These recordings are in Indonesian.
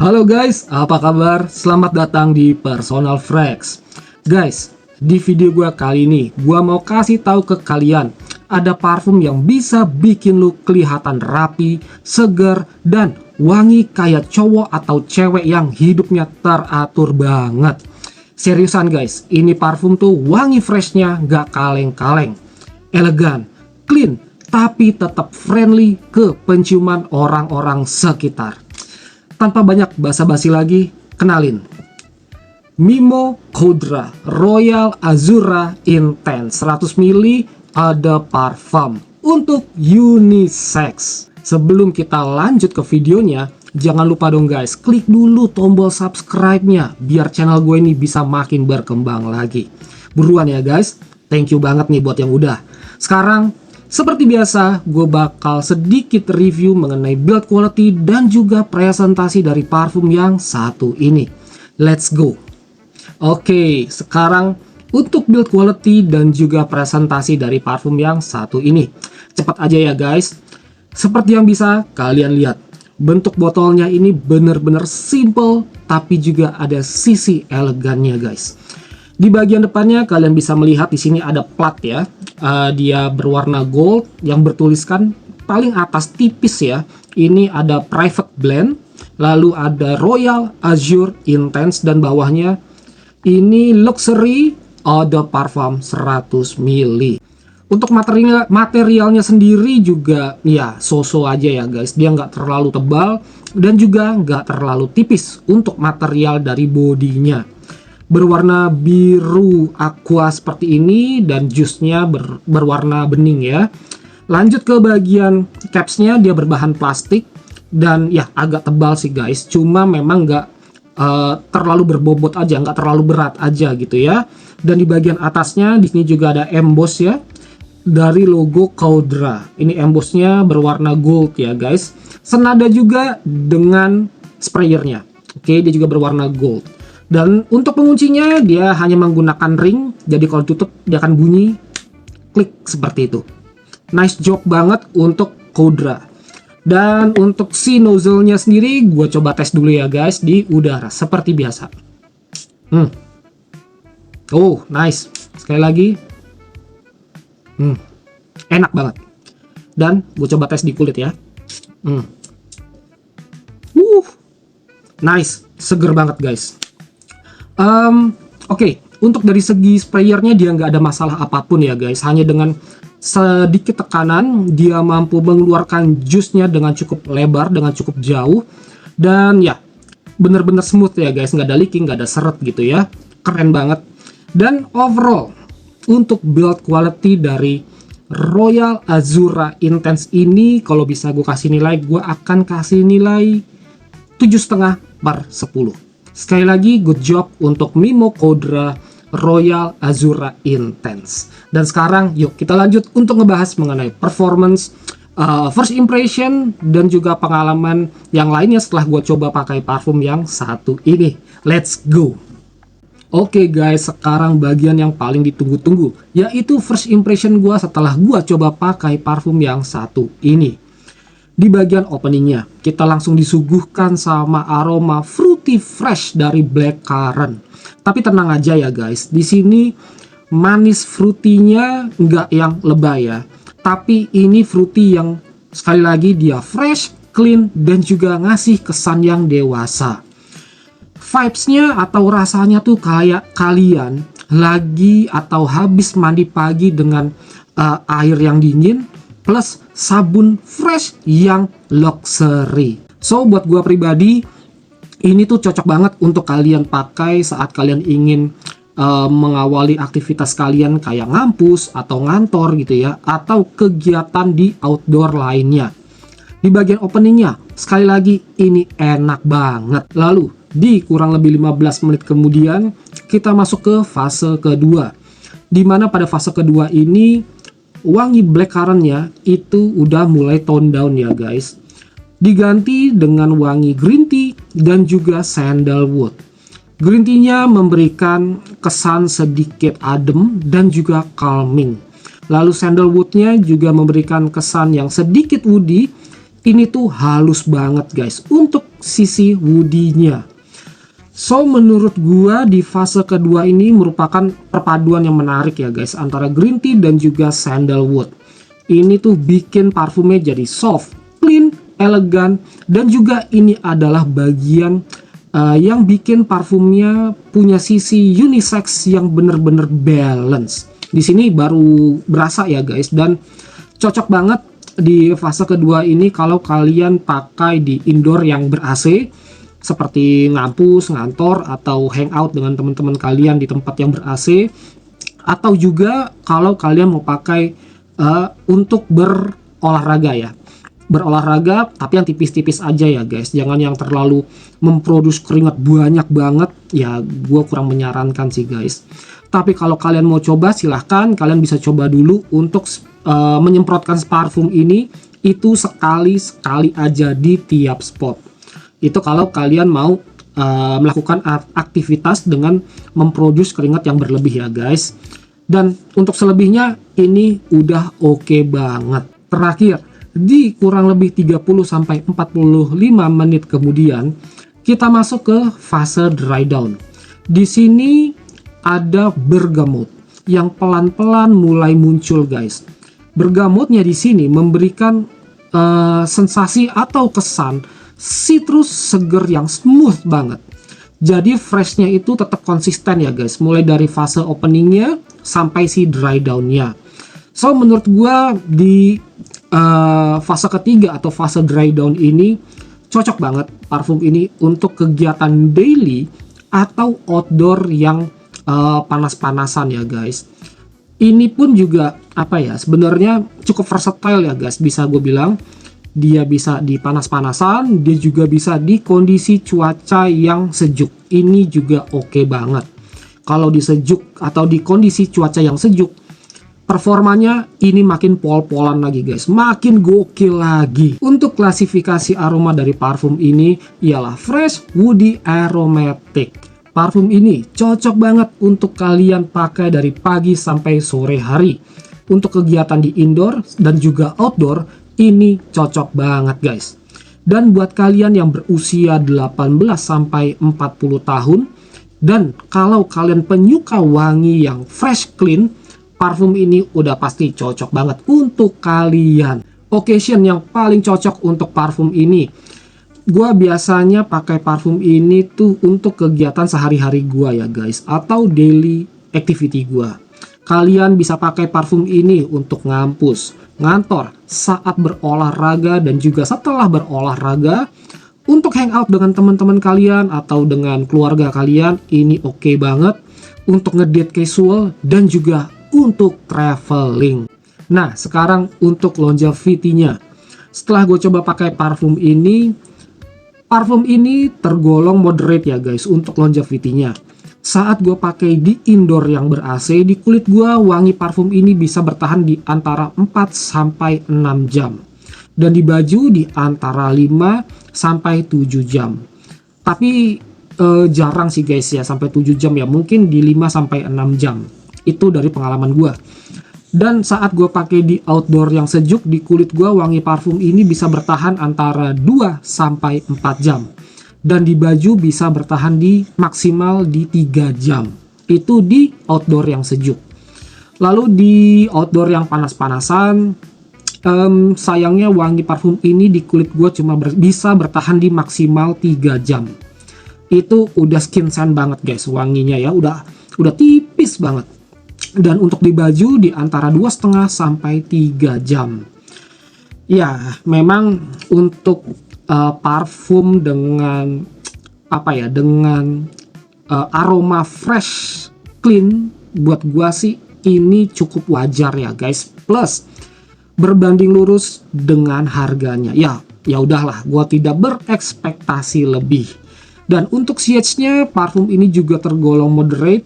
Halo guys, apa kabar? Selamat datang di Personal Frags. Guys, di video gua kali ini, gua mau kasih tahu ke kalian ada parfum yang bisa bikin lu kelihatan rapi, seger, dan wangi kayak cowok atau cewek yang hidupnya teratur banget. Seriusan guys, ini parfum tuh wangi freshnya gak kaleng-kaleng, elegan, clean, tapi tetap friendly ke penciuman orang-orang sekitar. Tanpa banyak basa-basi lagi, kenalin Mimo Coudra Royal Azura Intense 100 ml Eau Parfum untuk unisex. Sebelum kita lanjut ke videonya, jangan lupa dong guys, klik dulu tombol subscribe-nya biar channel gue ini bisa makin berkembang lagi. Buruan ya guys, thank you banget nih buat yang udah. Sekarang seperti biasa, gue bakal sedikit review mengenai build quality dan juga presentasi dari parfum yang satu ini. Let's go. Oke, sekarang untuk build quality dan juga presentasi dari parfum yang satu ini. Cepat aja ya guys. Seperti yang bisa kalian lihat, bentuk botolnya ini bener-bener simple, tapi juga ada sisi elegannya guys. Di bagian depannya kalian bisa melihat di sini ada plat ya. Dia berwarna gold yang bertuliskan paling atas tipis ya. Ini ada private blend, lalu ada Royal Azure Intense dan bawahnya ini luxury eau de parfum 100 ml. Untuk materialnya sendiri juga ya so-so aja ya guys. Dia nggak terlalu tebal dan juga nggak terlalu tipis untuk material dari bodinya. Berwarna biru aqua seperti ini dan jusnya berwarna bening ya. Lanjut ke bagian capsnya, dia berbahan plastik dan ya agak tebal sih guys. Cuma memang nggak terlalu berbobot aja, nggak terlalu berat aja gitu ya. Dan di bagian atasnya di sini juga ada emboss ya dari logo Coudra. Ini embossnya berwarna gold ya guys. Senada juga dengan sprayernya. Oke, dia juga berwarna gold. Dan untuk penguncinya dia hanya menggunakan ring, jadi kalau tutup dia akan bunyi klik seperti itu. Nice job banget untuk Coudra. Dan untuk si nozzle-nya sendiri gue coba tes dulu ya guys di udara seperti biasa. Oh nice, sekali lagi. Enak banget. Dan gue coba tes di kulit ya. Nice, seger banget guys. Oke, untuk dari segi sprayernya dia nggak ada masalah apapun ya guys. Hanya dengan sedikit tekanan dia mampu mengeluarkan jusnya dengan cukup lebar, dengan cukup jauh. Dan ya, bener-bener smooth ya guys. Nggak ada leaking, nggak ada seret gitu ya. Keren banget. Dan overall, untuk build quality dari Royal Azura Intense ini, kalau bisa gue kasih nilai, gue akan kasih nilai 7,5/10. Sekali lagi, good job untuk Mimo Coudra Royal Azura Intense. Dan sekarang, yuk kita lanjut untuk ngebahas mengenai performance, first impression, dan juga pengalaman yang lainnya setelah gue coba pakai parfum yang satu ini. Let's go! Oke guys, sekarang bagian yang paling ditunggu-tunggu, yaitu first impression gue setelah gue coba pakai parfum yang satu ini. Di bagian openingnya, kita langsung disuguhkan sama aroma fruity fresh dari blackcurrant. Tapi tenang aja ya guys, di sini manis fruitynya nggak yang lebay ya. Tapi ini fruity yang sekali lagi dia fresh, clean, dan juga ngasih kesan yang dewasa. Vibes-nya atau rasanya tuh kayak kalian lagi atau habis mandi pagi dengan air yang dingin, plus sabun fresh yang luxury. So buat gua pribadi ini tuh cocok banget untuk kalian pakai saat kalian ingin mengawali aktivitas kalian kayak ngampus atau ngantor gitu ya, atau kegiatan di outdoor lainnya. Di bagian openingnya sekali lagi ini enak banget. Lalu di kurang lebih 15 menit kemudian kita masuk ke fase kedua, dimana pada fase kedua ini wangi blackcurrant-nya itu udah mulai tone down ya guys. Diganti dengan wangi green tea dan juga sandalwood. Green tea-nya memberikan kesan sedikit adem dan juga calming. Lalu sandalwood-nya juga memberikan kesan yang sedikit woody. Ini tuh halus banget guys. Untuk sisi woody-nya. So menurut gua di fase kedua ini merupakan perpaduan yang menarik ya guys, antara green tea dan juga sandalwood. Ini tuh bikin parfumnya jadi soft, clean, elegan, dan juga ini adalah bagian yang bikin parfumnya punya sisi unisex yang bener-bener balance. Di sini baru berasa ya guys, dan cocok banget di fase kedua ini kalau kalian pakai di indoor yang ber-AC, seperti ngampus, ngantor, atau hangout dengan teman-teman kalian di tempat yang ber-AC, atau juga kalau kalian mau pakai untuk berolahraga ya. Berolahraga tapi yang tipis-tipis aja ya guys, jangan yang terlalu memproduksi keringat banyak banget ya, gue kurang menyarankan sih guys. Tapi kalau kalian mau coba silahkan, kalian bisa coba dulu untuk menyemprotkan parfum ini itu sekali-sekali aja di tiap spot. Itu kalau kalian mau melakukan aktivitas dengan memproduksi keringat yang berlebih ya guys. Dan untuk selebihnya ini udah oke banget. Terakhir, di kurang lebih 30-45 menit kemudian kita masuk ke fase dry down. Di sini ada bergamot yang pelan-pelan mulai muncul guys. Bergamotnya di sini memberikan sensasi atau kesan citrus seger yang smooth banget. Jadi freshnya itu tetap konsisten ya guys, mulai dari fase openingnya sampai si dry downnya. So menurut gua di fase ketiga atau fase dry down ini cocok banget parfum ini untuk kegiatan daily atau outdoor yang panas-panasan ya guys. Ini pun juga apa ya, sebenarnya cukup versatile ya guys, bisa gue bilang. Dia bisa di panas-panasan, dia juga bisa di kondisi cuaca yang sejuk. Ini juga oke banget. Kalau di sejuk atau di kondisi cuaca yang sejuk, performanya ini makin pol-polan lagi guys, makin gokil lagi. Untuk klasifikasi aroma dari parfum ini ialah fresh, woody, aromatic. Parfum ini cocok banget untuk kalian pakai dari pagi sampai sore hari. Untuk kegiatan di indoor dan juga outdoor, ini cocok banget guys. Dan buat kalian yang berusia 18 sampai 40 tahun dan kalau kalian penyuka wangi yang fresh clean, parfum ini udah pasti cocok banget untuk kalian. Occasion yang paling cocok untuk parfum ini, gua biasanya pakai parfum ini tuh untuk kegiatan sehari-hari gua ya guys, atau daily activity gua. Kalian bisa pakai parfum ini untuk ngampus, ngantor, saat berolahraga, dan juga setelah berolahraga. Untuk hangout dengan teman-teman kalian atau dengan keluarga kalian, ini oke banget. Untuk ngedate casual dan juga untuk traveling. Nah, sekarang untuk longevity-nya. Setelah gue coba pakai parfum ini tergolong moderate ya guys untuk longevity-nya. Saat gue pakai di indoor yang ber-AC, di kulit gue wangi parfum ini bisa bertahan di antara 4 sampai 6 jam. Dan di baju di antara 5 sampai 7 jam. Tapi jarang sih guys ya sampai 7 jam ya, mungkin di 5 sampai 6 jam. Itu dari pengalaman gue. Dan saat gue pakai di outdoor yang sejuk, di kulit gue wangi parfum ini bisa bertahan antara 2 sampai 4 jam. Dan di baju bisa bertahan di maksimal di 3 jam. Itu di outdoor yang sejuk. Lalu di outdoor yang panas-panasan, sayangnya wangi parfum ini di kulit gue cuma bisa bertahan di maksimal 3 jam. Itu udah skin scent banget guys wanginya ya, udah tipis banget. Dan untuk di baju di antara 2,5 sampai 3 jam. Ya, memang untuk parfum dengan aroma fresh clean, buat gua sih ini cukup wajar ya guys. Plus berbanding lurus dengan harganya. Ya udahlah, gua tidak berekspektasi lebih. Dan untuk CH-nya parfum ini juga tergolong moderate.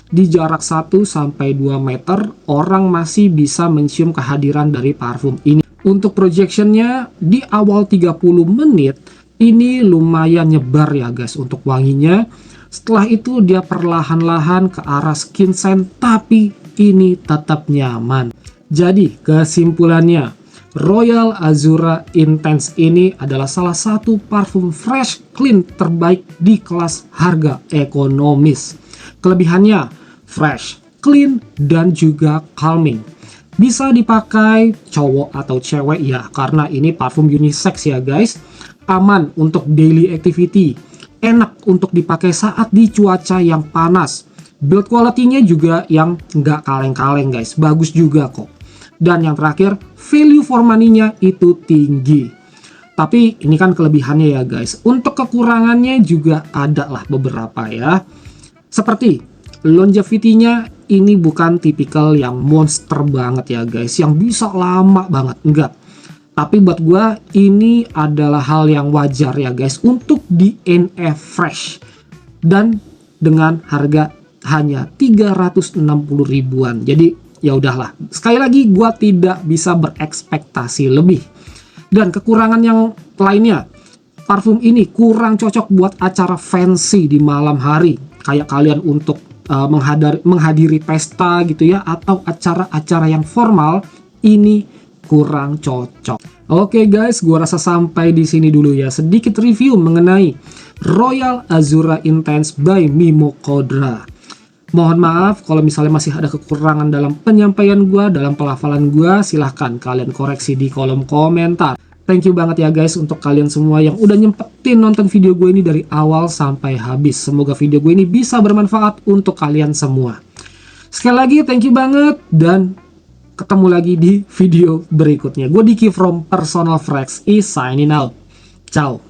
Di jarak 1 sampai 2 meter orang masih bisa mencium kehadiran dari parfum ini. Untuk projectionnya di awal 30 menit ini lumayan nyebar ya guys untuk wanginya. Setelah itu dia perlahan-lahan ke arah skin scent, tapi ini tetap nyaman. Jadi kesimpulannya, Royal Azura Intense ini adalah salah satu parfum fresh clean terbaik di kelas harga ekonomis. Kelebihannya fresh, clean, dan juga calming. Bisa dipakai cowok atau cewek ya, karena ini parfum unisex ya guys. Aman untuk daily activity, enak untuk dipakai saat di cuaca yang panas. Build quality-nya juga yang nggak kaleng-kaleng guys, bagus juga kok. Dan yang terakhir, value for money-nya itu tinggi. Tapi ini kan kelebihannya ya guys. Untuk kekurangannya juga ada lah beberapa ya. Seperti longevity-nya ini bukan tipikal yang monster banget ya guys, yang bisa lama banget, enggak. Tapi buat gue ini adalah hal yang wajar ya guys untuk di NF Fresh. Dan dengan harga hanya 360 ribuan. Jadi ya udahlah. Sekali lagi gue tidak bisa berekspektasi lebih. Dan kekurangan yang lainnya, parfum ini kurang cocok buat acara fancy di malam hari. Kayak kalian untuk menghadiri pesta gitu ya, atau acara-acara yang formal, ini kurang cocok. Oke guys, gua rasa sampai di sini dulu ya sedikit review mengenai Royal Azura Intense by Mimokodra. Mohon maaf kalau misalnya masih ada kekurangan dalam penyampaian gua, dalam pelafalan gua, silahkan kalian koreksi di kolom komentar. Thank you banget ya guys untuk kalian semua yang udah nyempetin nonton video gue ini dari awal sampai habis. Semoga video gue ini bisa bermanfaat untuk kalian semua. Sekali lagi thank you banget dan ketemu lagi di video berikutnya. Gue Diki from Personal Fragrance is signing out. Ciao.